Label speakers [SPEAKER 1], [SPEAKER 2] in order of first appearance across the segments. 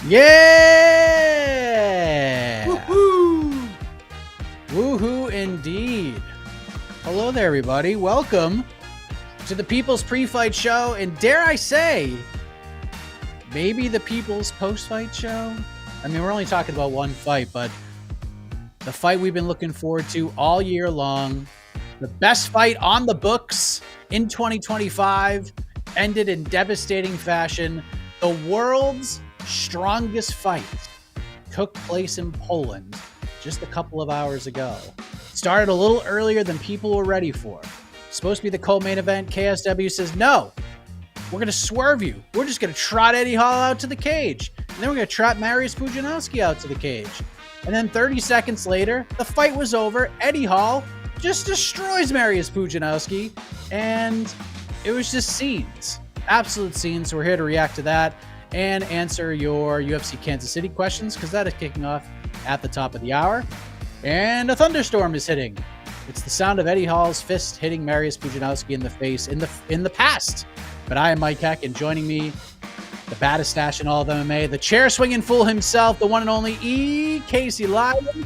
[SPEAKER 1] Yeah!
[SPEAKER 2] Woohoo!
[SPEAKER 1] Woohoo indeed. Hello there, everybody. Welcome to the People's Pre-Fight Show, and dare I say, maybe the People's Post-Fight Show? I mean, we're only talking about one fight, but the fight we've been looking forward to all year long, the best fight on the books in 2025, ended in devastating fashion. The world's strongest fight took place in Poland just a couple of hours ago. Started a little earlier than people were ready for. Supposed to be the co-main event. KSW says, no, we're going to swerve you. We're just going to trot Eddie Hall out to the cage. And then we're going to trot Mariusz Pudzianowski out to the cage. And then 30 seconds later, the fight was over. Eddie Hall just destroys Mariusz Pudzianowski. And it was just scenes. Absolute scenes. So we're here to react to that and answer your UFC Kansas City questions, because that is kicking off at the top of the hour. And a thunderstorm is hitting. It's the sound of Eddie Hall's fist hitting Mariusz Pudzianowski in the face in the past. But I am Mike Heck, and joining me, the baddest stash in all of MMA, the chair swinging fool himself, the one and only Casey Leydon.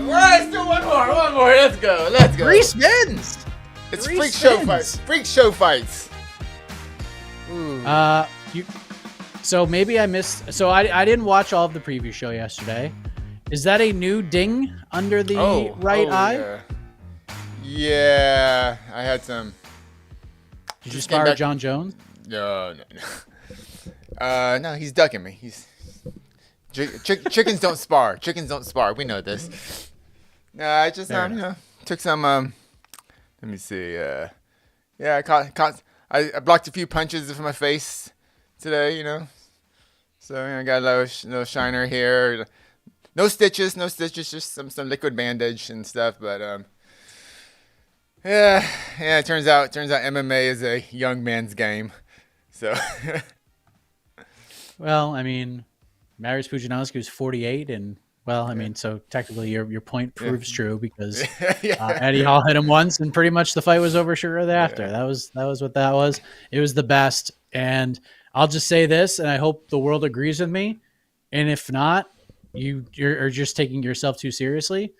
[SPEAKER 2] Let's do one more. Let's go.
[SPEAKER 1] 3 spins.
[SPEAKER 2] It's
[SPEAKER 1] Three
[SPEAKER 2] freak show
[SPEAKER 1] spins.
[SPEAKER 2] fights. Freak show fights. Ooh.
[SPEAKER 1] So maybe I missed. So I didn't watch all of the preview show yesterday. Is that a new ding under the right eye?
[SPEAKER 2] Yeah, I had some.
[SPEAKER 1] Did you spar John Jones?
[SPEAKER 2] No. No, he's ducking me. Chickens don't spar. Chickens don't spar. We know this. No, I just took some. Let me see. I I blocked a few punches from my face today. So I got a little shiner here. No stitches, just some liquid bandage and stuff. But yeah. It turns out MMA is a young man's game. So.
[SPEAKER 1] Well, I mean, Mariusz Pudzianowski was 48, and so technically your point proves true, because Eddie Hall hit him once, and pretty much the fight was over shortly thereafter. Yeah. That was what that was. It was the best, and I'll just say this, and I hope the world agrees with me. And if not, you're just taking yourself too seriously.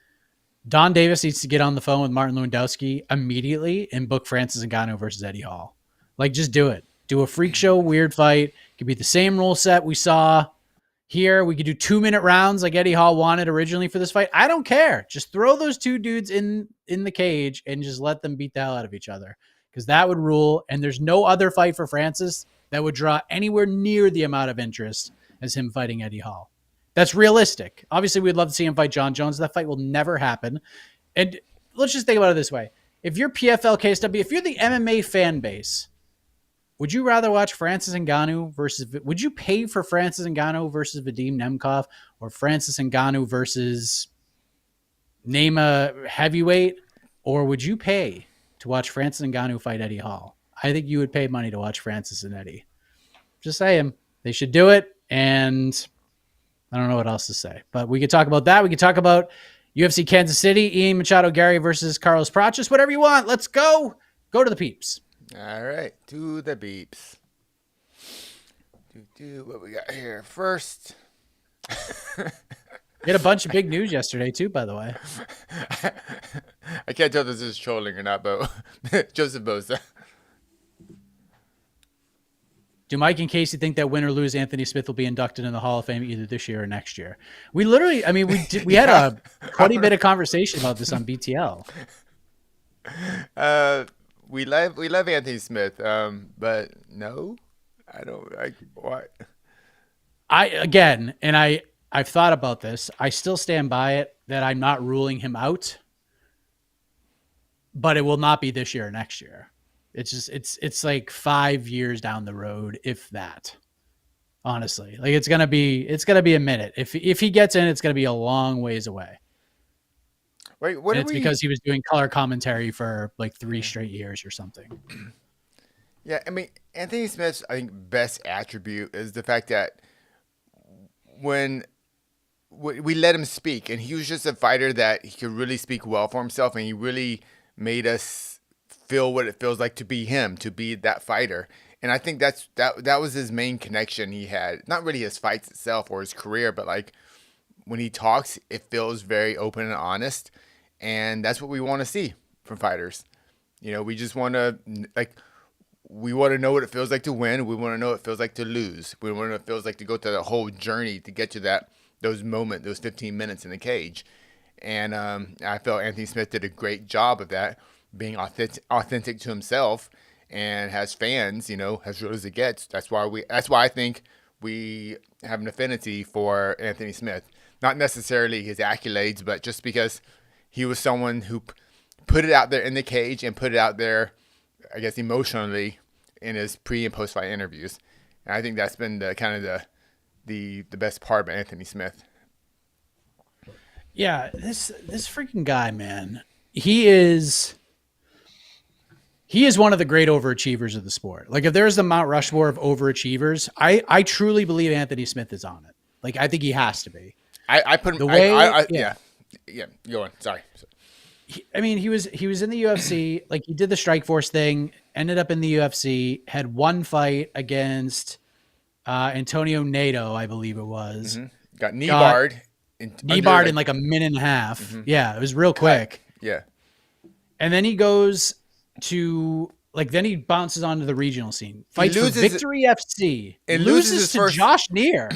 [SPEAKER 1] Don Davis needs to get on the phone with Martin Lewandowski immediately and book Francis Ngannou versus Eddie Hall. Like, just do it. Do a freak show weird fight. It could be the same rule set we saw here. We could do 2-minute rounds like Eddie Hall wanted originally for this fight. I don't care. Just throw those two dudes in the cage and just let them beat the hell out of each other, because that would rule. And there's no other fight for Francis that would draw anywhere near the amount of interest as him fighting Eddie Hall. That's realistic. Obviously, we'd love to see him fight John Jones. That fight will never happen. And let's just think about it this way. If you're PFL, KSW, if you're the MMA fan base, would you rather watch Francis Ngannou would you pay for Francis Ngannou versus Vadim Nemkov, or Francis Ngannou versus name a heavyweight? Or would you pay to watch Francis Ngannou fight Eddie Hall? I think you would pay money to watch Francis and Eddie. Just saying. They should do it, and I don't know what else to say. But we could talk about that. We could talk about UFC Kansas City, Ian Machado, Garry versus Carlos Prates. Whatever you want. Let's go. Go to the peeps.
[SPEAKER 2] All right, to the beeps. What we got here first.
[SPEAKER 1] You had a bunch of big news yesterday too, by the way.
[SPEAKER 2] I can't tell if this is trolling or not, but Joseph Boza.
[SPEAKER 1] Do Mike and Casey think that win or lose, Anthony Smith will be inducted in the Hall of Fame either this year or next year? We literally, we had a 20-minute conversation about this on BTL.
[SPEAKER 2] We love Anthony Smith, but no, I don't. Why?
[SPEAKER 1] I've thought about this. I still stand by it that I'm not ruling him out, but it will not be this year or next year. It's just it's like 5 years down the road, if that. Honestly, like it's gonna be a minute. If he gets in, it's gonna be a long ways away.
[SPEAKER 2] Wait,
[SPEAKER 1] it's because he was doing color commentary for like 3 straight years or something.
[SPEAKER 2] Yeah, I mean, Anthony Smith's, I think, best attribute is the fact that when we let him speak, and he was just a fighter that he could really speak well for himself, and he really made us feel what it feels like to be him, to be that fighter. And I think that was his main connection he had. Not really his fights itself or his career, but like when he talks, it feels very open and honest. And that's what we want to see from fighters. You know, we just want to we want to know what it feels like to win. We want to know what it feels like to lose. We want to know what it feels like to go through the whole journey to get to those 15 minutes in the cage. And I felt Anthony Smith did a great job of that, being authentic to himself. And has fans, you know, as real as it gets. That's why I think we have an affinity for Anthony Smith. Not necessarily his accolades, but just because he was someone who put it out there in the cage and put it out there, I guess, emotionally in his pre and post fight interviews. And I think that's been the best part of Anthony Smith.
[SPEAKER 1] Yeah, this freaking guy, man. He is one of the great overachievers of the sport. Like if there's the Mount Rushmore of overachievers, I truly believe Anthony Smith is on it. Like I think he has to be.
[SPEAKER 2] I put him. Yeah. Go on. Sorry.
[SPEAKER 1] He was in the UFC. Like he did the Strikeforce thing. Ended up in the UFC. Had one fight against Antonio Nato, I believe it was.
[SPEAKER 2] Mm-hmm. Got knee barred.
[SPEAKER 1] In like a minute and a half. Mm-hmm. Yeah, it was real quick.
[SPEAKER 2] Yeah.
[SPEAKER 1] And then he goes to then he bounces onto the regional scene. Fights for Victory FC.
[SPEAKER 2] And
[SPEAKER 1] loses to Josh Neer.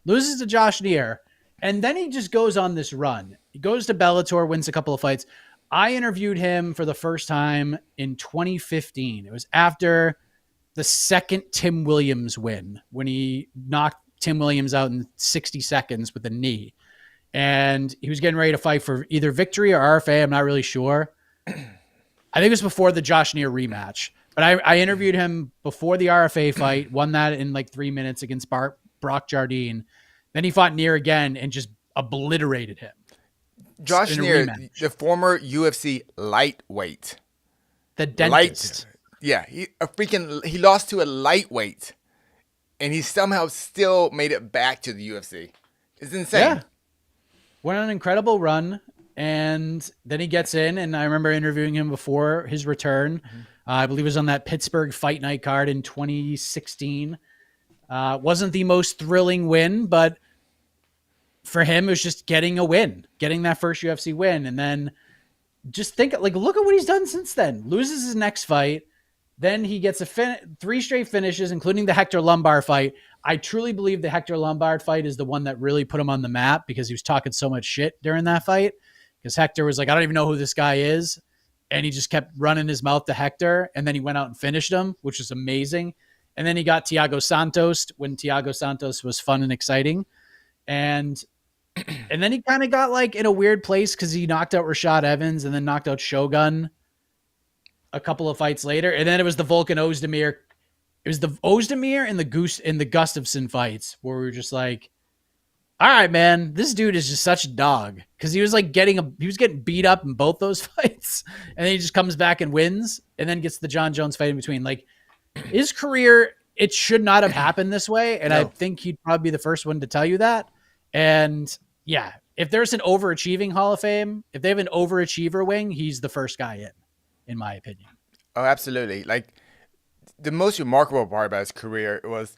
[SPEAKER 1] Loses to Josh Neer. And then he just goes on this run. He goes to Bellator, wins a couple of fights. I interviewed him for the first time in 2015. It was after the second Tim Williams win when he knocked Tim Williams out in 60 seconds with a knee. And he was getting ready to fight for either Victory or RFA. I'm not really sure. I think it was before the Josh Neer rematch. But I interviewed him before the RFA fight, won that in like 3 minutes against Brock Jardine. Then he fought Neer again and just obliterated him.
[SPEAKER 2] Josh Neer, the former UFC lightweight.
[SPEAKER 1] The dentist.
[SPEAKER 2] He lost to a lightweight. And he somehow still made it back to the UFC. It's insane. Yeah.
[SPEAKER 1] Went on an incredible run. And then he gets in, and I remember interviewing him before his return. Mm-hmm. I believe it was on that Pittsburgh Fight Night card in 2016. Wasn't the most thrilling win, but for him, it was just getting a win, getting that first UFC win. And then just look at what he's done since then. Loses his next fight. Then he gets 3 straight finishes, including the Hector Lombard fight. I truly believe the Hector Lombard fight is the one that really put him on the map because he was talking so much shit during that fight. Because Hector was like, I don't even know who this guy is. And he just kept running his mouth to Hector. And then he went out and finished him, which was amazing. And then he got Thiago Santos when Thiago Santos was fun and exciting. And then he kind of got in a weird place because he knocked out Rashad Evans and then knocked out Shogun a couple of fights later. And then it was the Volkan Ozdemir. It was the Ozdemir and the Gustafsson fights where we were just like, all right, man, this dude is just such a dog. Because he was getting beat up in both those fights. And then he just comes back and wins and then gets the John Jones fight in between. His career, it should not have happened this way. And no. I think he'd probably be the first one to tell you that. And yeah, if there's an overachieving Hall of Fame, if they have an overachiever wing, he's the first guy in my opinion.
[SPEAKER 2] Oh, absolutely. The most remarkable part about his career was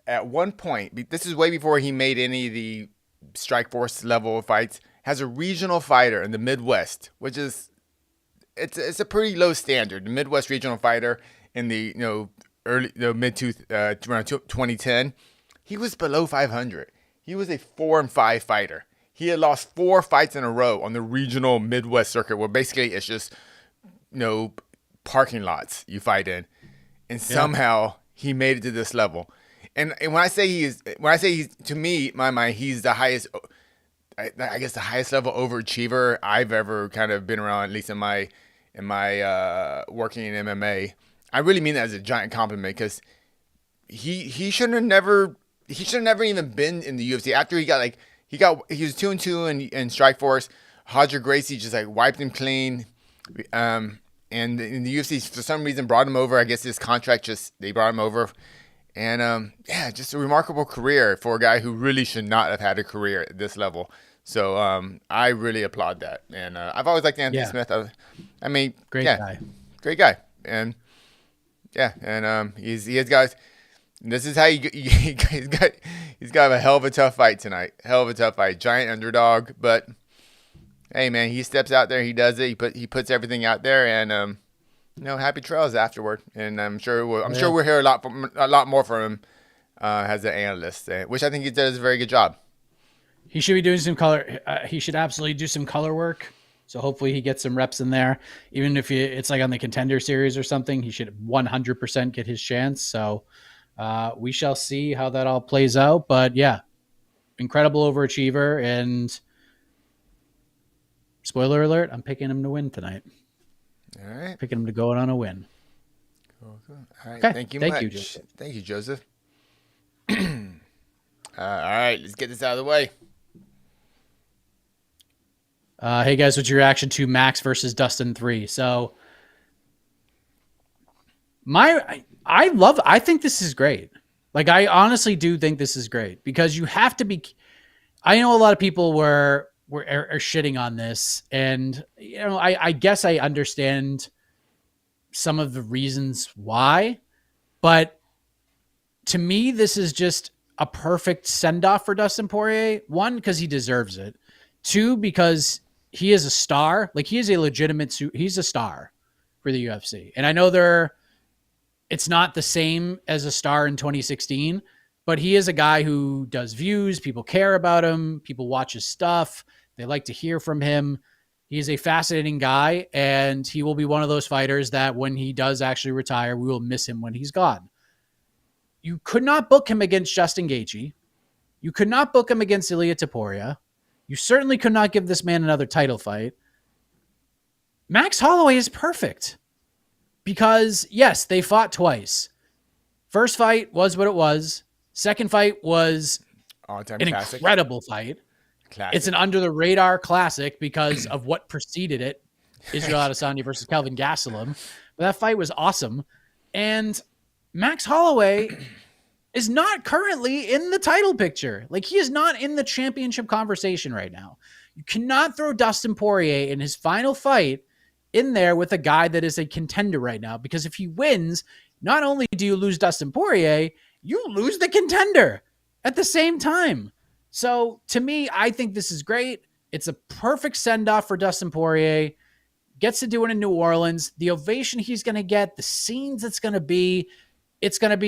[SPEAKER 2] at one point, this is way before he made any of the Strikeforce level fights, has a regional fighter in the Midwest, which is it's a pretty low standard. The Midwest regional fighter in the around 2010, he was below 500. He was a 4-5 fighter. He had lost 4 fights in a row on the regional Midwest circuit, where basically it's just parking lots you fight in, and somehow he made it to this level. And when I say he's to me, in my mind, he's the highest, I guess the highest level overachiever I've ever kind of been around, at least in my working in MMA. I really mean that as a giant compliment because he should have never even been in the UFC after he was 2-2 in Strikeforce. Roger Gracie just wiped him clean. And in the UFC, for some reason, brought him over. I guess his contract they brought him over. And, just a remarkable career for a guy who really should not have had a career at this level. So I really applaud that. And I've always liked Anthony Smith. Great guy. And, Yeah, and he has got. This is how he's got a hell of a tough fight tonight. Hell of a tough fight. Giant underdog, but hey, man, he steps out there. He does it. He puts everything out there, and happy trails afterward. And I'm sure we'll hear a lot more from him as an analyst, which I think he does a very good job.
[SPEAKER 1] He should be doing some color. He should absolutely do some color work. So hopefully he gets some reps in there. Even if it's like on the Contender Series or something, he should 100% get his chance. So we shall see how that all plays out. But yeah, incredible overachiever. And spoiler alert, I'm picking him to win tonight.
[SPEAKER 2] All right.
[SPEAKER 1] Picking him to go on a win.
[SPEAKER 2] Cool. All right.
[SPEAKER 1] Okay.
[SPEAKER 2] Thank you
[SPEAKER 1] much.
[SPEAKER 2] Thank you, Joseph. All right. Let's get this out of the way.
[SPEAKER 1] Hey guys, what's your reaction to Max versus Dustin 3? So I think this is great. Like, I honestly do think this is great because you have to be, I know a lot of people are shitting on this, and I guess I understand some of the reasons why, but to me, this is just a perfect send-off for Dustin Poirier. One, because he deserves it. Two, because he is a star. Like, he is a legitimate, he's a star for the UFC. And I know it's not the same as a star in 2016, but he is a guy who does views. People care about him. People watch his stuff. They like to hear from him. He's a fascinating guy, and he will be one of those fighters that when he does actually retire, we will miss him when he's gone. You could not book him against Justin Gaethje. You could not book him against Ilia Topuria. You certainly could not give this man another title fight. Max Holloway is perfect because, yes, they fought twice. First fight was what it was. Second fight was
[SPEAKER 2] All-time
[SPEAKER 1] an
[SPEAKER 2] classic.
[SPEAKER 1] incredible fight.
[SPEAKER 2] Classic.
[SPEAKER 1] It's an under-the-radar classic because of what preceded it, Israel Adesanya versus Kelvin Gastelum. But that fight was awesome. And Max Holloway is not currently in the title picture. Like, he is not in the championship conversation right now. You cannot throw Dustin Poirier in his final fight in there with a guy that is a contender right now, because if he wins, not only do you lose Dustin Poirier, you lose the contender at the same time. So to me, I think this is great. It's a perfect send-off for Dustin Poirier. Gets to do it in New Orleans. The ovation he's going to get, the scenes it's going to be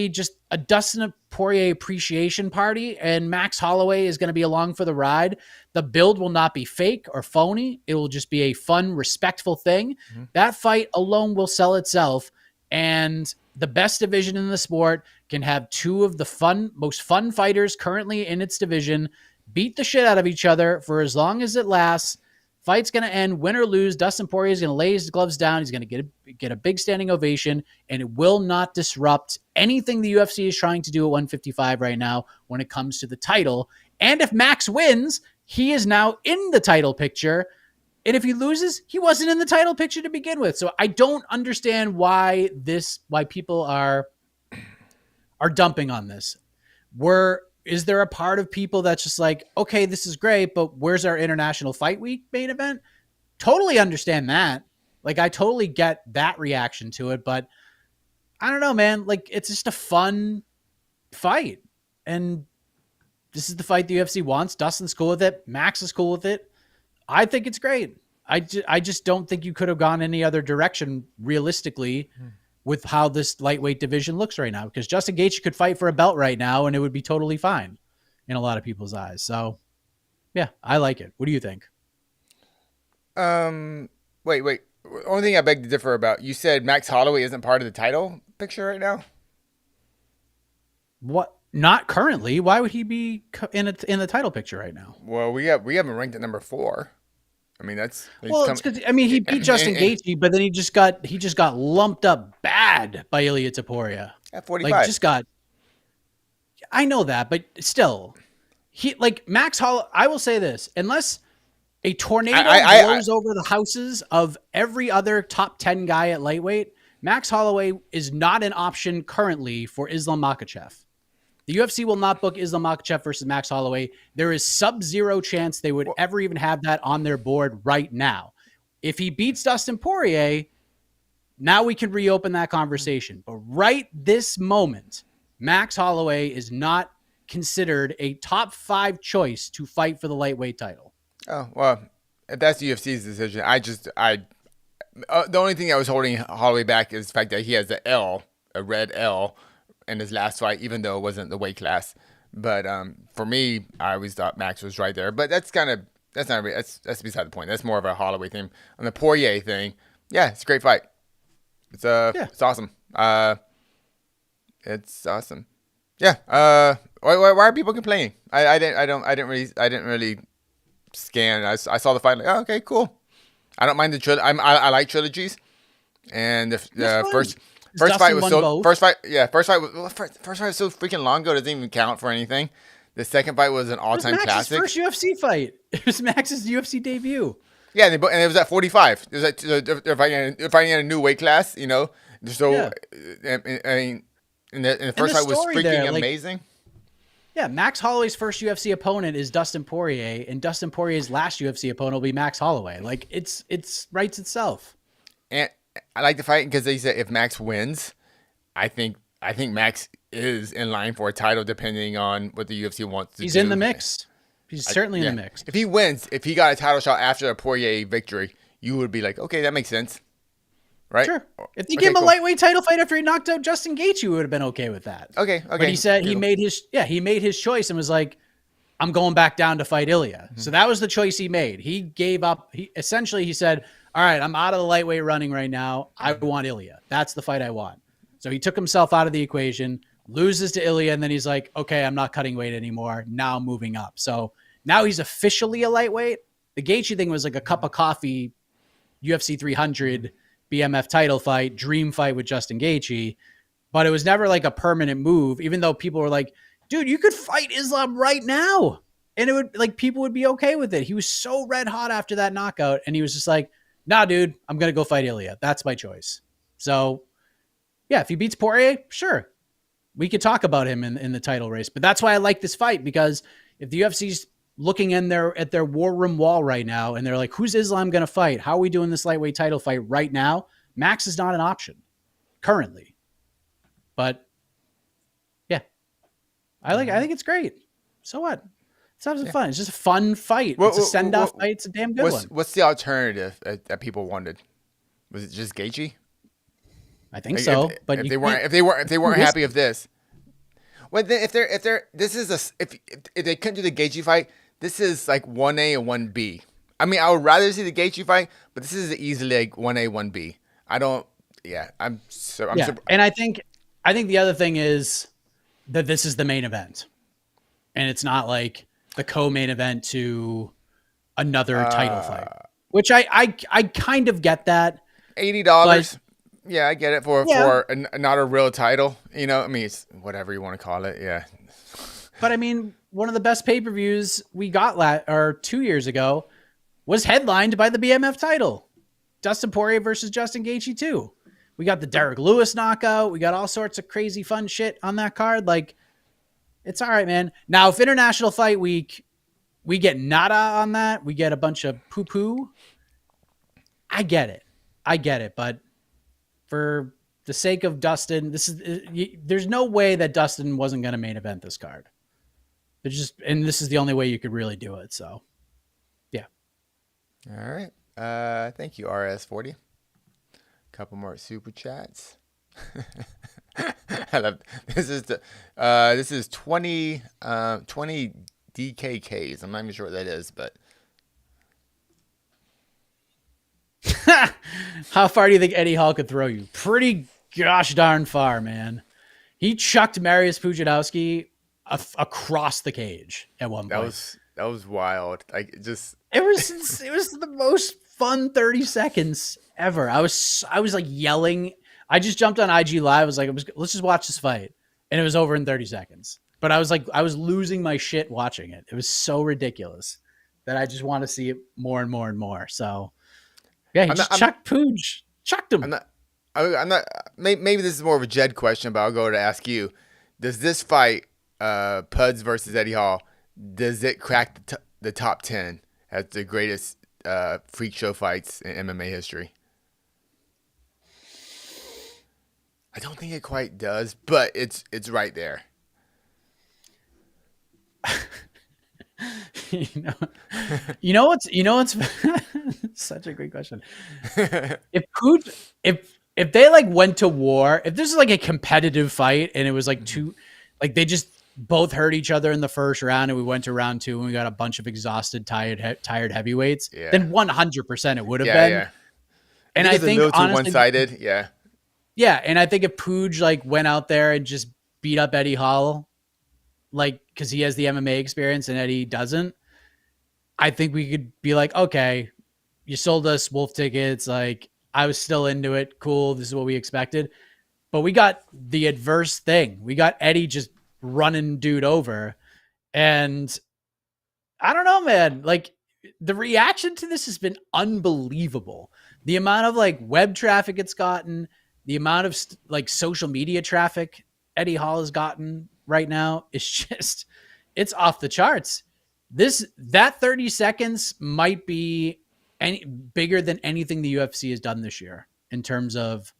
[SPEAKER 1] just a Dustin Poirier appreciation party, and Max Holloway is going to be along for the ride. The build will not be fake or phony. It will just be a fun, respectful thing. Mm-hmm. That fight alone will sell itself, and the best division in the sport can have two of the most fun fighters currently in its division beat the shit out of each other for as long as it lasts. Fight's going to end, win or lose. Dustin Poirier is going to lay his gloves down. He's going to get a big standing ovation, and it will not disrupt anything the UFC is trying to do at 155 right now when it comes to the title. And if Max wins, he is now in the title picture. And if he loses, he wasn't in the title picture to begin with. So I don't understand why people are dumping on this. Is there a part of people that's just like, okay, this is great, but where's our International Fight Week main event? Totally understand that. Like, I totally get that reaction to it, but I don't know, man. Like, it's just a fun fight. And this is the fight the UFC wants. Dustin's cool with it. Max is cool with it. I think it's great. I just don't think you could have gone any other direction realistically with how this lightweight division looks right now, because Justin Gaethje could fight for a belt right now and it would be totally fine in a lot of people's eyes. So yeah, I like it. What do you think?
[SPEAKER 2] Wait. Only thing I beg to differ about, you said Max Holloway isn't part of the title picture right now?
[SPEAKER 1] What? Not currently. Why would he be in the title picture right now?
[SPEAKER 2] Well, we have him ranked at number 4. I mean, it's
[SPEAKER 1] because he beat Justin Gaethje, but then he just got lumped up bad by Ilia Topuria
[SPEAKER 2] at 45.
[SPEAKER 1] I know that, but still, Max Holloway. I will say this: unless a tornado blows over the houses of every other top 10 guy at lightweight, Max Holloway is not an option currently for Islam Makhachev. The UFC will not book Islam Makhachev versus Max Holloway. There is sub-zero chance they would ever even have that on their board right now. If he beats Dustin Poirier, Now we can reopen that conversation. But right this moment, Max Holloway is not considered a top 5 choice to fight for the lightweight title.
[SPEAKER 2] Oh, well, if that's the UFC's decision, the only thing that was holding Holloway back is the fact that he has a red L in his last fight, even though it wasn't the weight class. But for me, I always thought Max was right there. But that's beside the point. That's more of a Holloway thing. On the Poirier thing, yeah, it's a great fight. It's awesome. It's awesome. Yeah. Why are people complaining? I didn't really scan. I saw the fight. Like, oh, okay, cool. I don't mind the trilogy. I like trilogies. And the first fight was first fight was so freaking long ago. It doesn't even count for anything. The second fight was an all-time classic.
[SPEAKER 1] Max's first UFC fight. It was Max's UFC debut.
[SPEAKER 2] Yeah, and it was at 45. It was they're fighting at a new weight class. You know, so yeah. I mean, and the first fight was freaking amazing.
[SPEAKER 1] Yeah, Max Holloway's first UFC opponent is Dustin Poirier, and Dustin Poirier's last UFC opponent will be Max Holloway. Like it's writes itself.
[SPEAKER 2] And I like the fight because they said if Max wins, I think Max is in line for a title depending on what the UFC wants to do.
[SPEAKER 1] He's in the mix. He's certainly in the mix.
[SPEAKER 2] If he wins, if he got a title shot after a Poirier victory, you would be like, okay, that makes sense. Right?
[SPEAKER 1] Sure. If they gave him a lightweight title fight after he knocked out Justin Gaethje, you would have been okay with that.
[SPEAKER 2] Okay.
[SPEAKER 1] But he said he made his choice and was like, I'm going back down to fight Ilya. Mm-hmm. So that was the choice he made. He gave up. He said, all right, I'm out of the lightweight running right now. I want Ilya. That's the fight I want. So he took himself out of the equation, loses to Ilya, and then he's like, okay, I'm not cutting weight anymore. Now I'm moving up. So now he's officially a lightweight. The Gaethje thing was like a cup of coffee, UFC 300 BMF title fight, dream fight with Justin Gaethje, but it was never like a permanent move, even though people were like, dude, you could fight Islam right now. And it would like, people would be okay with it. He was so red hot after that knockout. And he was just like, nah, dude, I'm going to go fight Ilya. That's my choice. So yeah, if he beats Poirier, sure. We could talk about him in the title race, but that's why I like this fight, because if the UFC's looking at their war room wall right now, and they're like, who's Islam going to fight? How are we doing this lightweight title fight right now? Max is not an option currently, but yeah, I think it's great. So what? It's having fun. It's just a fun fight. It's a send-off fight. It's a damn good one.
[SPEAKER 2] What's the alternative that people wanted? Was it just Gaethje?
[SPEAKER 1] I think so. But
[SPEAKER 2] if they weren't happy with this, well, if they couldn't do the Gaethje fight, this is like 1A and 1B. I mean, I would rather see the Gaethje fight, but this is easily like 1A, 1B. I'm
[SPEAKER 1] and I think the other thing is that this is the main event, and it's not like the co-main event to another title fight, which I kind of get that.
[SPEAKER 2] $80. Yeah, I get it for not a real title. You know, I mean, it's whatever you want to call it. Yeah.
[SPEAKER 1] But I mean, one of the best pay-per-views we got 2 years ago was headlined by the BMF title. Dustin Poirier versus Justin Gaethje 2. We got the Derek Lewis knockout. We got all sorts of crazy fun shit on that card. Like, it's all right, man. Now, if International Fight Week, we get nada on that, we get a bunch of poo-poo, I get it. But for the sake of Dustin, there's no way that Dustin wasn't going to main event this card. And this is the only way you could really do it. So, yeah.
[SPEAKER 2] All right. Thank you, RS40. Couple more super chats. I love this is 20 DKKs. I'm not even sure what that is, but
[SPEAKER 1] how far do you think Eddie Hall could throw you? Pretty gosh darn far, man. He chucked Mariusz Pudzianowski across the cage at one point.
[SPEAKER 2] That was wild. Like it was
[SPEAKER 1] the most fun 30 seconds ever. I was like yelling. I just jumped on IG Live. I was like, let's just watch this fight. And it was over in 30 seconds. But I was losing my shit watching it. It was so ridiculous that I just want to see it more and more and more. So yeah, he chucked him.
[SPEAKER 2] I'm not. Maybe this is more of a Jed question, but I'll go to ask you: does this fight, Puds versus Eddie Hall, does it crack the top 10 as the greatest freak show fights in MMA history? I don't think it quite does, but it's right there.
[SPEAKER 1] you know, you know what's such a great question. If if they like went to war, if this is like a competitive fight and it was like two, like they just both hurt each other in the first round and we went to round two and we got a bunch of exhausted, tired heavyweights, then 100% it would have been.
[SPEAKER 2] Yeah.
[SPEAKER 1] And I think
[SPEAKER 2] a little too
[SPEAKER 1] honestly,
[SPEAKER 2] one-sided. Yeah.
[SPEAKER 1] yeah, and I think if Puig like went out there and just beat up Eddie Hall, like because he has the MMA experience and Eddie doesn't, I think we could be like, okay, you sold us wolf tickets. Like I was still into it. Cool. This is what we expected. But we got the adverse thing. We got Eddie just running dude over. And I don't know, man. Like the reaction to this has been unbelievable. The amount of like web traffic it's gotten, the amount of like social media traffic Eddie Hall has gotten right now is just, it's off the charts. That 30 seconds might be bigger than anything the UFC has done this year in terms of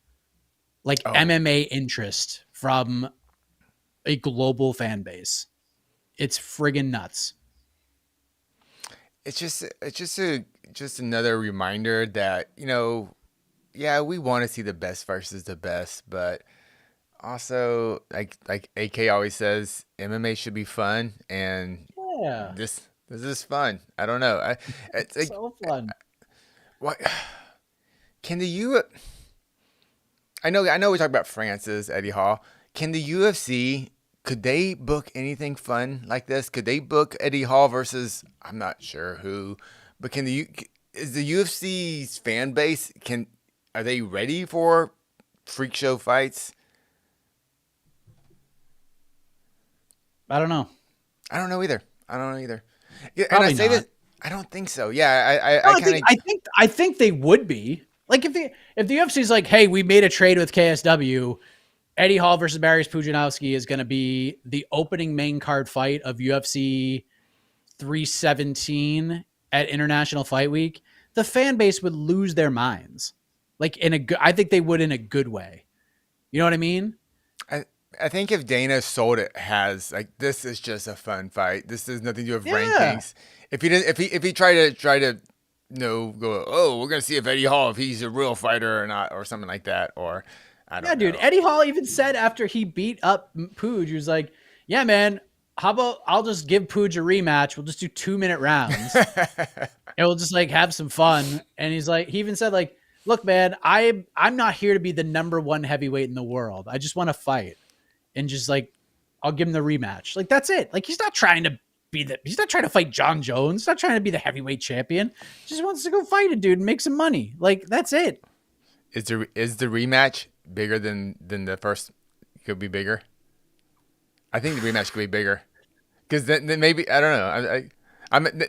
[SPEAKER 1] like MMA interest from a global fan base. It's friggin' nuts.
[SPEAKER 2] It's just another reminder that, yeah, we want to see the best versus the best, but also like AK always says, MMA should be fun, and
[SPEAKER 1] yeah,
[SPEAKER 2] this is fun. I don't know. It's like,
[SPEAKER 1] so fun.
[SPEAKER 2] What can the U? I know we talk about Francis Eddie Hall. Can the UFC? Could they book anything fun like this? Could they book Eddie Hall versus I'm not sure who, but is the UFC's fan base are they ready for freak show fights?
[SPEAKER 1] I don't know.
[SPEAKER 2] I don't know either. Yeah,
[SPEAKER 1] Probably
[SPEAKER 2] and I say
[SPEAKER 1] not.
[SPEAKER 2] this, I don't think so. Yeah,
[SPEAKER 1] I think they would be like if the UFC's like, hey, we made a trade with KSW. Eddie Hall versus Mariusz Pudzianowski is going to be the opening main card fight of UFC 317 at International Fight Week. The fan base would lose their minds. Like I think they would in a good way. You know what I mean?
[SPEAKER 2] I think if Dana sold it as like this is just a fun fight. This has nothing to do with rankings. If he tried to go, oh, we're gonna see if Eddie Hall if he's a real fighter or not or something like that, or I don't know.
[SPEAKER 1] Dude. Eddie Hall even said after he beat up Puig, he was like, yeah, man, how about I'll just give Puig a rematch. We'll just do 2-minute rounds. And we'll just like have some fun. And he's like, he even said like, look, man, I'm not here to be the number one heavyweight in the world. I just want to fight. And just like, I'll give him the rematch. Like, that's it. Like, he's not trying to fight John Jones. He's not trying to be the heavyweight champion. He just wants to go fight a dude and make some money. Like, that's it.
[SPEAKER 2] Is the rematch bigger than the first? Could be bigger. I think the rematch could be bigger. Because then maybe, I don't know.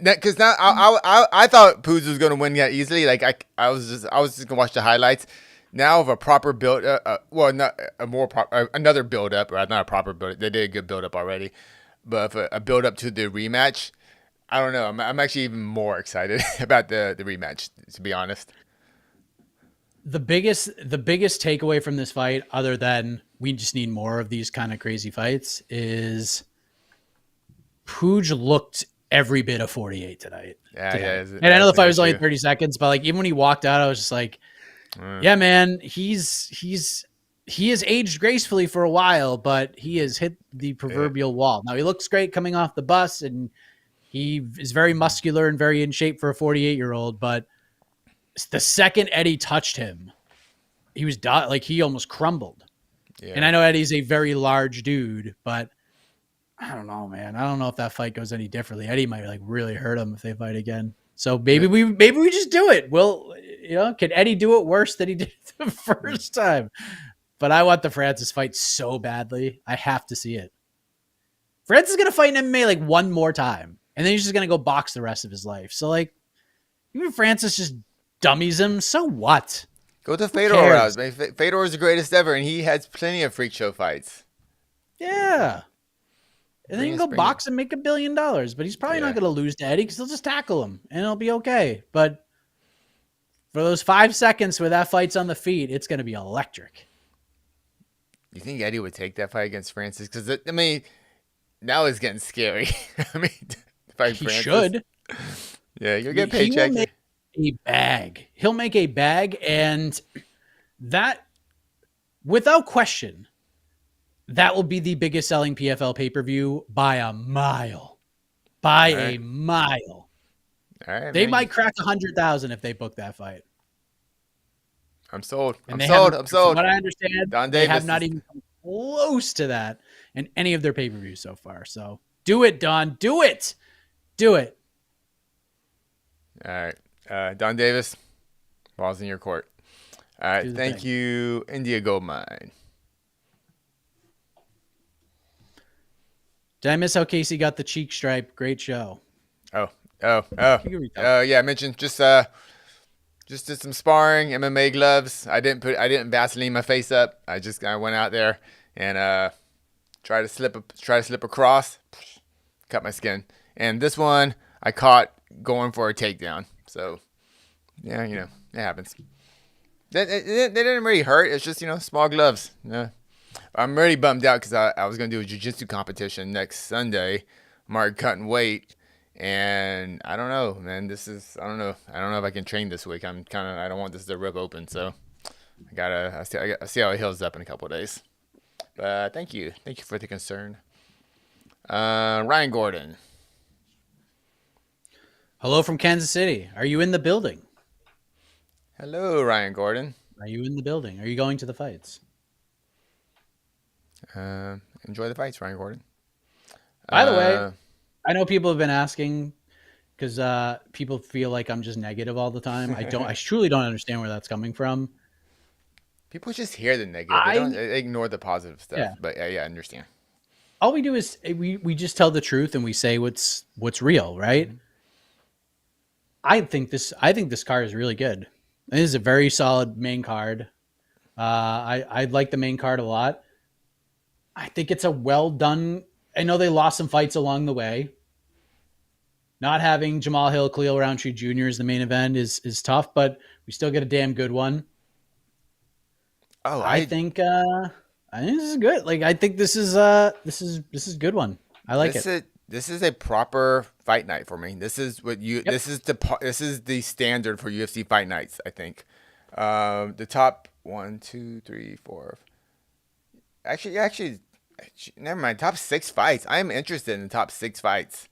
[SPEAKER 2] Because now I thought Poos was going to win that easily. Like, I was just going to watch the highlights. Now of a proper build, another build up, or not a proper build. They did a good build up already, but a build up to the rematch. I don't know. I'm actually even more excited about the rematch, to be honest.
[SPEAKER 1] The biggest takeaway from this fight, other than we just need more of these kind of crazy fights, is Puig looked every bit of 48 tonight.
[SPEAKER 2] Yeah.
[SPEAKER 1] And I know the fight was only 30 seconds, but like even when he walked out, I was just like, yeah, man, he has aged gracefully for a while, but he has hit the proverbial wall. Now he looks great coming off the bus, and he is very muscular and very in shape for a 48-year-old. But the second Eddie touched him, he was like he almost crumbled. Yeah. And I know Eddie's a very large dude, but I don't know, man. I don't know if that fight goes any differently. Eddie might like really hurt him if they fight again. So maybe we just do it. Well, can Eddie do it worse than he did the first time? But I want the Francis fight so badly. I have to see it. Francis is going to fight in MMA like one more time, and then he's just going to go box the rest of his life. So like, even Francis just dummies him. So what?
[SPEAKER 2] Go to Fedor route. Fedor is the greatest ever, and he has plenty of freak show fights.
[SPEAKER 1] Yeah. And then you can go box and make $1 billion, but he's probably not going to lose to Eddie because he'll just tackle him and it'll be okay. But for those 5 seconds where that fight's on the feet, it's going to be electric.
[SPEAKER 2] You think Eddie would take that fight against Francis? Because I mean, now it's getting scary. I mean, fight
[SPEAKER 1] He
[SPEAKER 2] Francis.
[SPEAKER 1] should.
[SPEAKER 2] Yeah, you'll get
[SPEAKER 1] He
[SPEAKER 2] paycheck.
[SPEAKER 1] will make a bag. He'll make a bag, and that, without question, that will be the biggest selling PFL pay-per-view by a mile. By a mile.
[SPEAKER 2] All right,
[SPEAKER 1] they might crack 100,000 if they book that fight.
[SPEAKER 2] I'm sold.
[SPEAKER 1] And
[SPEAKER 2] I'm sold.
[SPEAKER 1] From what I understand,
[SPEAKER 2] Don
[SPEAKER 1] they
[SPEAKER 2] Davis
[SPEAKER 1] have not even come close to that in any of their pay-per-views so far. So do it, Don. Do it. Do it.
[SPEAKER 2] All right. Don Davis, ball's in your court. All right. Thank you, India Goldmine.
[SPEAKER 1] Did I miss how Casey got the cheek stripe? Great show.
[SPEAKER 2] Oh. Yeah, I mentioned just did some sparring, MMA gloves. I didn't Vaseline my face up. I went out there and tried to slip across, cut my skin. And this one I caught going for a takedown. So yeah, it happens. They didn't really hurt. It's just small gloves. Yeah. I'm really bummed out because I was gonna do a jiu-jitsu competition next Sunday. I'm already cutting weight. And I don't know, man. I don't know if I can train this week. I don't want this to rip open. So I see how it heals up in a couple of days. But thank you for the concern. Ryan Gordon.
[SPEAKER 1] Hello from Kansas City. Are you in the building?
[SPEAKER 2] Hello, Ryan Gordon.
[SPEAKER 1] Are you in the building? Are you going to the fights?
[SPEAKER 2] Enjoy the fights, Ryan Gordon.
[SPEAKER 1] By the way, I know people have been asking because people feel like I'm just negative all the time. I truly don't understand where that's coming from.
[SPEAKER 2] People just hear the negative. They ignore the positive stuff. Yeah. But yeah, I understand.
[SPEAKER 1] All we do is we just tell the truth and we say what's real, right? Mm-hmm. I think this card is really good. It is a very solid main card. I like the main card a lot. I think it's a well done. I know they lost some fights along the way. Not having Jamal Hill, Khalil Roundtree Jr. as the main event is tough, but we still get a damn good one.
[SPEAKER 2] Oh,
[SPEAKER 1] I think this is good. Like I think this is a good one. I like it.
[SPEAKER 2] This is a proper fight night for me. This is what you. Yep. This is the standard for UFC fight nights. I think the top 1, 2, 3, 4. Actually, never mind. Top 6 fights. I am interested in the top 6 fights.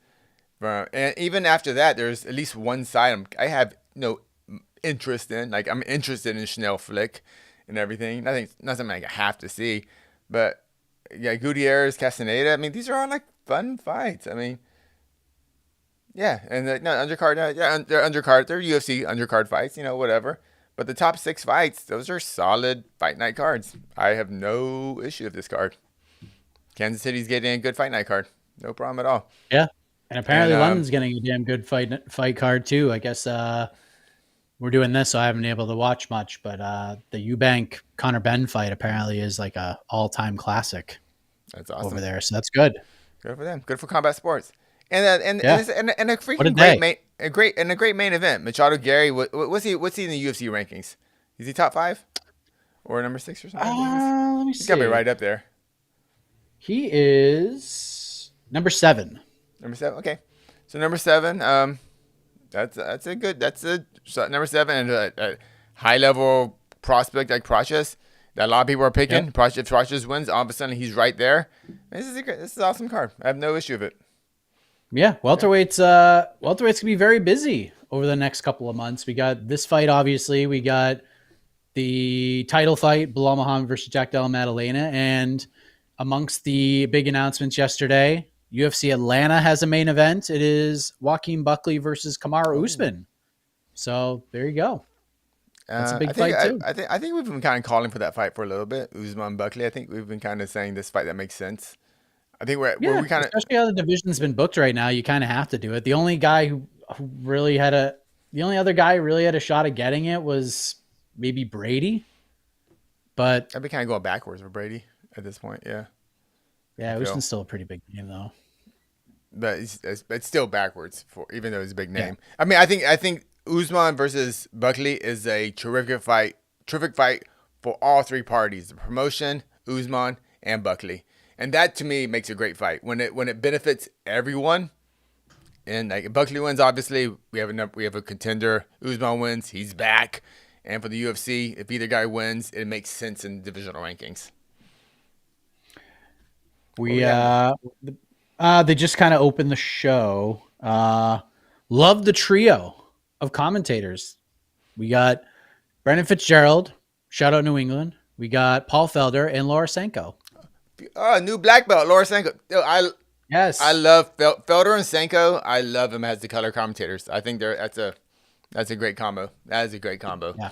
[SPEAKER 2] And even after that, there's at least one side I have no interest in. Like I'm interested in Chanel Flick and everything. Not something like I have to see, but yeah, Gutierrez, Castaneda. I mean, these are all like fun fights. I mean, yeah, and undercard. They're undercard. They're UFC undercard fights. Whatever. But the top 6 fights, those are solid fight night cards. I have no issue with this card. Kansas City's getting a good fight night card. No problem at all.
[SPEAKER 1] Yeah. And apparently London's getting a damn good fight card too. I guess we're doing this, so I haven't been able to watch much. But the Eubank Conor Benn fight apparently is like a all-time classic.
[SPEAKER 2] That's awesome
[SPEAKER 1] over there. So that's good.
[SPEAKER 2] Good for them. Good for combat sports. And a freaking great main event. Machado Garry. What's he in the UFC rankings? Is he top 5 or number 6 or something?
[SPEAKER 1] Let me see.
[SPEAKER 2] He's got to be right up there.
[SPEAKER 1] He is number 7.
[SPEAKER 2] Number 7. Okay, so number 7. That's number 7 and a high level prospect like Prates that a lot of people are picking. Yep. If Prates wins, all of a sudden he's right there. This is an awesome card. I have no issue with it.
[SPEAKER 1] Yeah, welterweights can be very busy over the next couple of months. We got this fight, obviously. We got the title fight, Bilal Muhammad versus Jack Della Maddalena, and amongst the big announcements yesterday, UFC Atlanta has a main event. It is Joaquin Buckley versus Kamaru Usman. So there you go. That's a big fight too.
[SPEAKER 2] I think we've been kind of calling for that fight for a little bit. Usman Buckley. I think we've been kind of saying this fight that makes sense. I think we kind of,
[SPEAKER 1] especially how the division's been booked right now. You kind of have to do it. The only guy who really had a shot at getting it was maybe Brady. But
[SPEAKER 2] I'd be kind of going backwards for Brady at this point. Yeah.
[SPEAKER 1] Yeah, Usman's still a pretty big name though.
[SPEAKER 2] But it's still backwards even though it's a big name. Yeah. I mean, I think Usman versus Buckley is a terrific fight for all 3 parties: the promotion, Usman and Buckley. And that to me makes a great fight when it benefits everyone. And like Buckley wins, obviously we have a contender. Usman wins, he's back. And for the UFC, if either guy wins, it makes sense in divisional rankings.
[SPEAKER 1] They just kind of opened the show. Love the trio of commentators. We got Brendan Fitzgerald, shout out New England. We got Paul Felder and Laura Sanko.
[SPEAKER 2] New black belt, Laura Sanko.
[SPEAKER 1] Yes,
[SPEAKER 2] I love Felder and Sanko. I love them as the color commentators. I think that's a great combo. That is a great combo.
[SPEAKER 1] Yeah.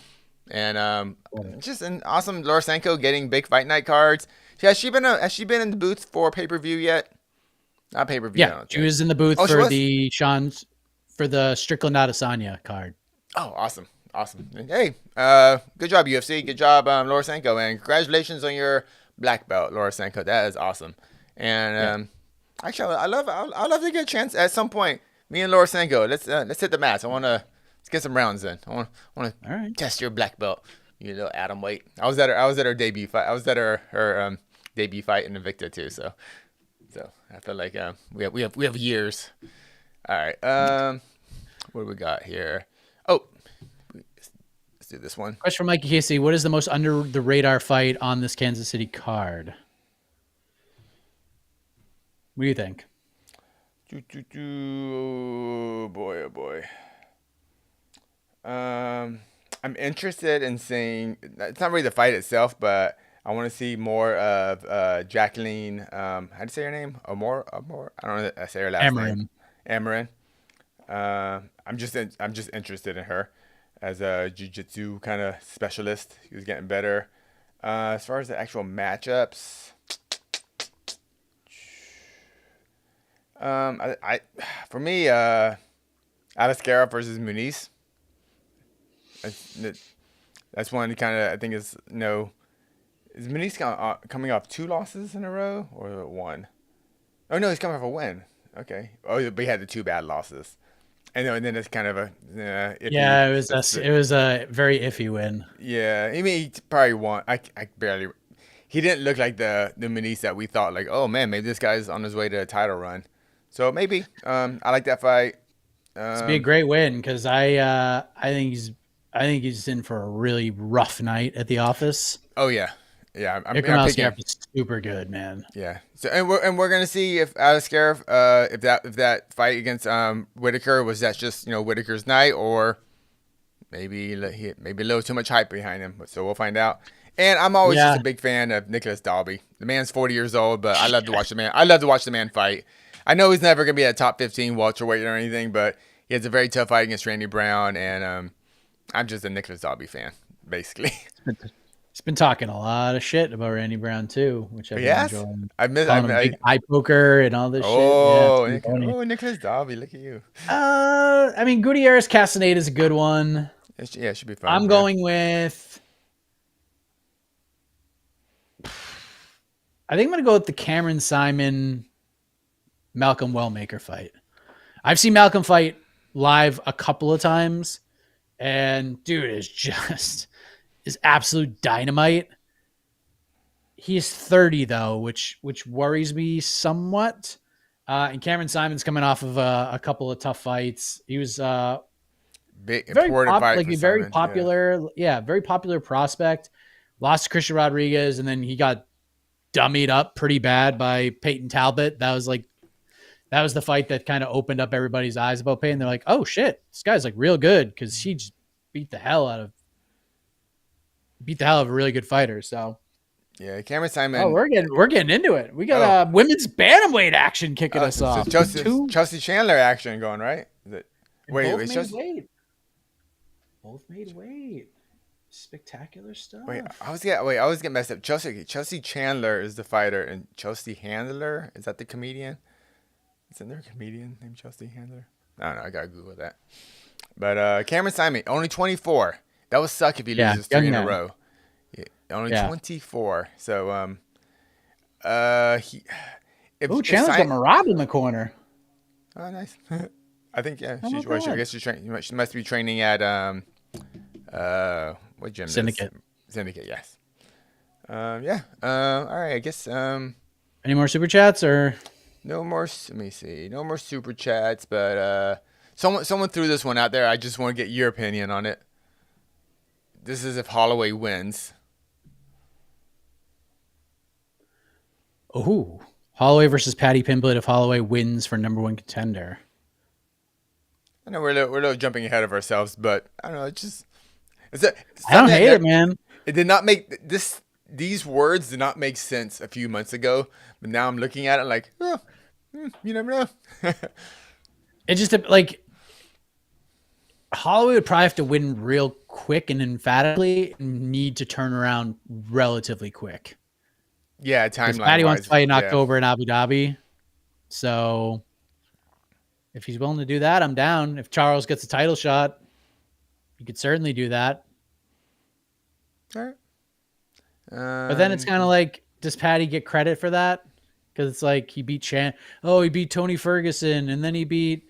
[SPEAKER 2] And just an awesome Laura Sanko getting big fight night cards. Has she been in the booth for pay-per-view yet? Not pay-per-view.
[SPEAKER 1] Yeah, she was in the booth for the Strickland Adesanya card.
[SPEAKER 2] Oh, awesome. Hey, good job UFC. Good job, Laura Sanko, and congratulations on your black belt, Laura Sanko. That is awesome. And actually, I'd love to get a chance at some point. Me and Laura Sanko, let's hit the mats. Let's get some rounds in. I want to test your black belt, you little atom weight. I was at her debut fight. I was at her debut fight in Invicta too. So I feel like we have years. All right. What do we got here? Oh, let's do this one.
[SPEAKER 1] Question from Mikey Casey: what is the most under the radar fight on this Kansas City card? What do you think?
[SPEAKER 2] Oh boy. I'm interested in seeing. It's not really the fight itself, but I want to see more of Jacqueline. How do you say her name? Amor. I don't know. I say her last name. Amarin. I'm just interested in her as a jiu-jitsu kind of specialist who's getting better. As far as the actual matchups, for me, Alascara versus Muniz. That's one kind of I think is is Muniz coming off 2 losses in a row or 1? Oh no, he's coming off a win. Okay. Oh, but he had the 2 bad losses. And then it's kind of a iffy.
[SPEAKER 1] Yeah, it was a very iffy win.
[SPEAKER 2] Yeah, I mean he probably won. I barely. He didn't look like the Muniz that we thought. Like, oh man, maybe this guy's on his way to a title run. So maybe I like that fight.
[SPEAKER 1] It'd be a great win because I think he's in for a really rough night at the office.
[SPEAKER 2] Oh yeah. I'm
[SPEAKER 1] picking super good, man.
[SPEAKER 2] Yeah. So and we're gonna see if Alaskarov, if that fight against Whitaker was that just Whitaker's night or maybe a little too much hype behind him. So we'll find out. And I'm always just a big fan of Nicholas Dalby. The man's 40 years old, but I love to watch the man. I love to watch the man fight. I know he's never gonna be a top 15 welterweight or anything, but he has a very tough fight against Randy Brown, and I'm just a Nicholas Dalby fan, basically.
[SPEAKER 1] He's been talking a lot of shit about Randy Brown too, which I've been enjoying. Eye poker and all this shit.
[SPEAKER 2] Oh, Nicholas Dalby, look at you.
[SPEAKER 1] I mean, Gutierrez Castaneda is a good one.
[SPEAKER 2] Yeah, it should be fun.
[SPEAKER 1] I'm going with. I think I'm going to go with the Cameron Simon, Malcolm Wellmaker fight. I've seen Malcolm fight live a couple of times, and dude is absolute dynamite. He's 30 though, which worries me somewhat. And Cameron Simon's coming off of a couple of tough fights. He was very popular prospect. Lost to Christian Rodriguez, and then he got dummied up pretty bad by Peyton Talbot. That was the fight that kind of opened up everybody's eyes about Peyton. They're like, oh shit, this guy's like real good because he just beat the hell out of a really good fighter. So
[SPEAKER 2] yeah, Cameron Simon.
[SPEAKER 1] Oh, we're getting into it. We got women's bantamweight action kicking us off.
[SPEAKER 2] Chelsea Chandler action going, right?
[SPEAKER 1] Both made weight. Spectacular stuff.
[SPEAKER 2] I was getting messed up. Chelsea Chandler is the fighter, and Chelsea Handler, is that the comedian? Isn't there a comedian named Chelsea Handler? I don't know. I gotta Google that. But Cameron Simon, only 24. That would suck if he loses 3 in a row. Yeah, only 24. So
[SPEAKER 1] Chandler's got Marab in the corner.
[SPEAKER 2] Oh, nice. I think she must be training at what gym?
[SPEAKER 1] Syndicate.
[SPEAKER 2] Syndicate, yes. Yeah. All right. I guess.
[SPEAKER 1] Any more super chats or?
[SPEAKER 2] No more. Let me see. No more super chats. But someone threw this one out there. I just want to get your opinion on it. This is if Holloway wins.
[SPEAKER 1] Oh, Holloway versus Paddy Pimblett if Holloway wins for number 1 contender.
[SPEAKER 2] I know we're a little jumping ahead of ourselves, but I don't know.
[SPEAKER 1] I don't hate it, man.
[SPEAKER 2] It did not make this. These words did not make sense a few months ago, but now I'm looking at it like, oh, you never know.
[SPEAKER 1] It just like Holloway would probably have to win real quick and emphatically, and need to turn around relatively quick.
[SPEAKER 2] Yeah, timeline.
[SPEAKER 1] Paddy wants to fight in October in Abu Dhabi, so if he's willing to do that, I'm down. If Charles gets a title shot, you could certainly do that.
[SPEAKER 2] All right.
[SPEAKER 1] But then it's kind of like, does Paddy get credit for that? Because it's like he beat he beat Tony Ferguson, and then he beat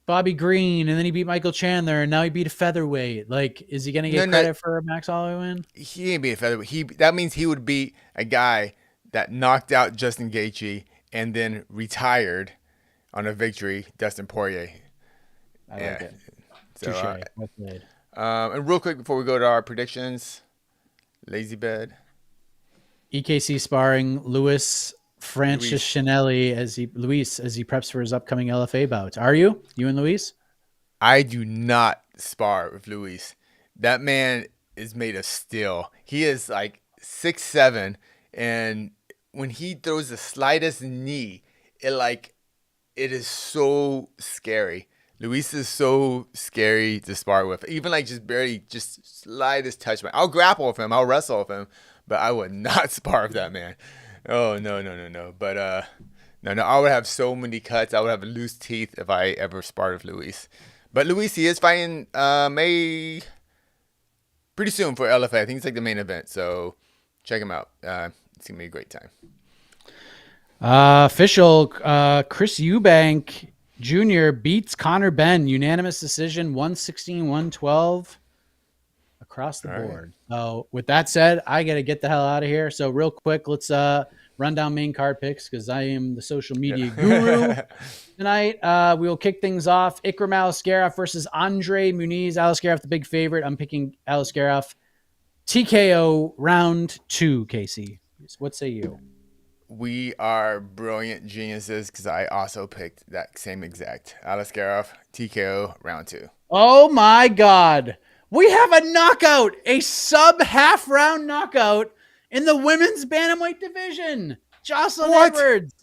[SPEAKER 1] Bobby Green, and then he beat Michael Chandler, and now he beat a featherweight. Like, is he going to get credit for a Max Holloway win?
[SPEAKER 2] He ain't beat a featherweight. That means he would beat a guy that knocked out Justin Gaethje and then retired on a victory, Dustin Poirier.
[SPEAKER 1] I like it.
[SPEAKER 2] So,
[SPEAKER 1] well played.
[SPEAKER 2] And real quick before we go to our predictions, Lazy Bed.
[SPEAKER 1] EKC sparring Luis Franciscinelli as he preps for his upcoming LFA bout. Are you and Luis?
[SPEAKER 2] I do not spar with Luis. That man is made of steel. He is like 6'7", and when he throws the slightest knee, it is so scary. Luis is so scary to spar with. Even like just slightest touch. I'll grapple with him. I'll wrestle with him. But I would not spar with that man. Oh, no. But no. I would have so many cuts. I would have loose teeth if I ever sparred with Luis. But Luis, he is fighting May pretty soon for LFA. I think it's like the main event. So check him out. It's going to be a great time.
[SPEAKER 1] Official Chris Eubank Jr. beats Conor Benn, unanimous decision, 116-112 across the board. So with that said, I got to get the hell out of here. So real quick, let's run down main card picks because I am the social media guru tonight. We will kick things off. Ikram Aliskerov versus Andre Muniz. Aliskerov, the big favorite. I'm picking Aliskerov. TKO round 2, Casey. What say you?
[SPEAKER 2] We are brilliant geniuses because I also picked that same exact. Aliskerov, TKO, round 2.
[SPEAKER 1] Oh, my God. We have a knockout, a sub-half round knockout in the women's bantamweight division. Jocelyn Edwards.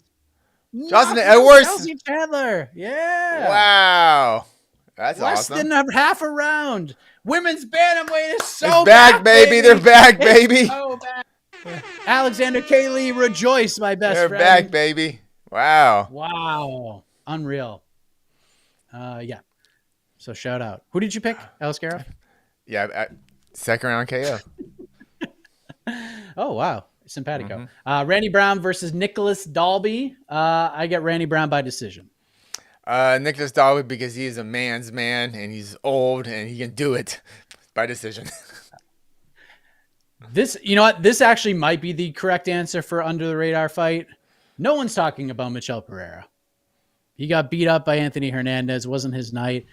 [SPEAKER 2] Jocelyn Edwards?
[SPEAKER 1] Kelsey Chandler. Yeah.
[SPEAKER 2] Wow. That's awesome.
[SPEAKER 1] Less than half a round. Women's bantamweight is so
[SPEAKER 2] it's back, baby. They're back, baby.
[SPEAKER 1] So back. Alexander Kaylee, rejoice, my best friend.
[SPEAKER 2] They're back, baby. Wow.
[SPEAKER 1] Wow. Unreal. Yeah. So shout out. Who did you pick? Aliskerov?
[SPEAKER 2] Yeah, second round KO.
[SPEAKER 1] Oh, wow. Simpatico. Randy Brown versus Nicholas Dalby. I get Randy Brown by decision.
[SPEAKER 2] Nicholas Dalby because he is a man's man and he's old and he can do it by decision.
[SPEAKER 1] You know what? This actually might be the correct answer for under the radar fight. No one's talking about Michel Pereira. He got beat up by Anthony Hernandez. It wasn't his night.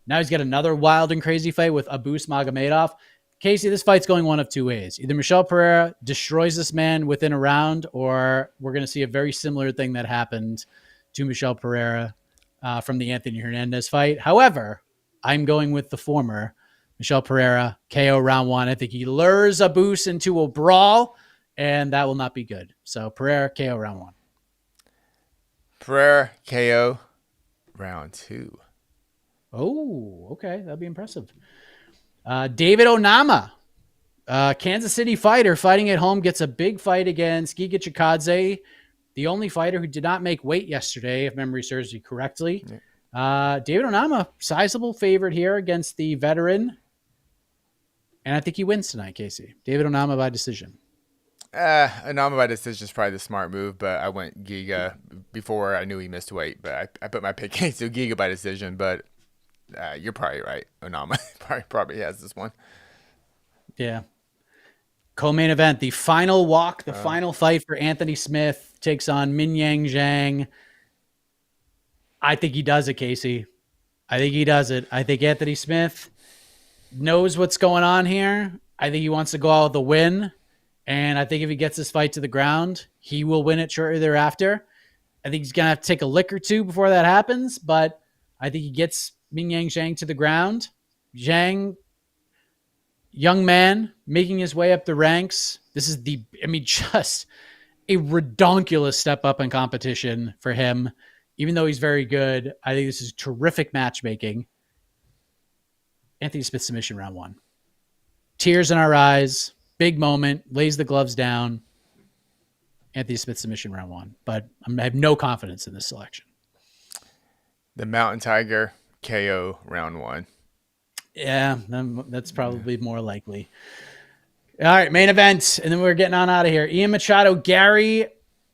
[SPEAKER 1] Now he's got another wild and crazy fight with Abus Magomedov. Casey, this fight's going one of two ways. Either Michel Pereira destroys this man within a round, or we're going to see a very similar thing that happened to Michel Pereira from the Anthony Hernandez fight. However, I'm going with the former. Michel Pereira, KO round 1. I think he lures Abus into a brawl, and that will not be good. So Pereira, KO round 1.
[SPEAKER 2] Pereira, KO round 2.
[SPEAKER 1] Oh, okay. That'd be impressive. David Onama, Kansas City fighter, fighting at home, gets a big fight against Giga Chikadze, the only fighter who did not make weight yesterday, if memory serves me correctly. Yeah. David Onama, sizable favorite here against the veteran. And I think he wins tonight, Casey. David Onama by decision.
[SPEAKER 2] Onama by decision is probably the smart move, but I went Giga before I knew he missed weight. But I put my pick into Giga by decision, but you're probably right. Onama probably has this one.
[SPEAKER 1] Yeah. Co-main event, the final walk, the final fight for Anthony Smith takes on Minyang Zhang. I think he does it, Casey. I think he does it. I think Anthony Smith knows what's going on here. I think he wants to go out with a win. And I think if he gets this fight to the ground, he will win it shortly thereafter. I think he's going to have to take a lick or two before that happens, but I think he gets Minyang Zhang to the ground. Zhang, young man, making his way up the ranks. This is just a redonkulous step up in competition for him. Even though he's very good, I think this is terrific matchmaking. Anthony Smith submission round 1. Tears in our eyes. Big moment. Lays the gloves down. Anthony Smith submission round 1. But I have no confidence in this selection.
[SPEAKER 2] The Mountain Tiger KO round 1.
[SPEAKER 1] Yeah, that's probably more likely. All right, main event. And then we're getting on out of here. Ian Machado, Garry,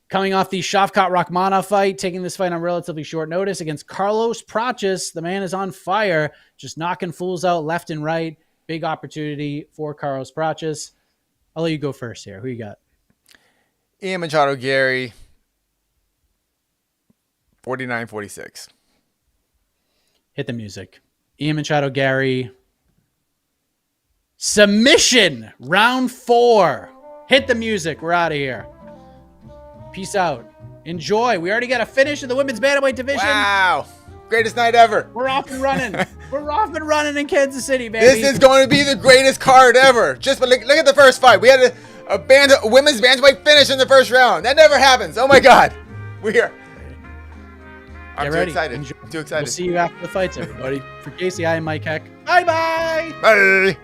[SPEAKER 1] coming off the Shavkat Rakhmonov fight, taking this fight on relatively short notice against Carlos Prates. The man is on fire, just knocking fools out left and right. Big opportunity for Carlos Prates. I'll let you go first here. Who you got?
[SPEAKER 2] Ian Machado, Garry, 49-46.
[SPEAKER 1] Hit the music. Ian Machado, Garry. Submission, round 4. Hit the music. We're out of here. Peace out. Enjoy. We already got a finish in the women's bantamweight division.
[SPEAKER 2] Wow. Greatest night ever.
[SPEAKER 1] We're off and running. We're off and running in Kansas City, baby.
[SPEAKER 2] This is going to be the greatest card ever. Just look at the first fight. We had a women's bantamweight finish in the first round. That never happens. Oh my God. I'm too excited.
[SPEAKER 1] Enjoy.
[SPEAKER 2] I'm too excited.
[SPEAKER 1] We'll see you after the fights, everybody. For Casey, I am Mike Heck. Bye-bye.
[SPEAKER 2] Bye.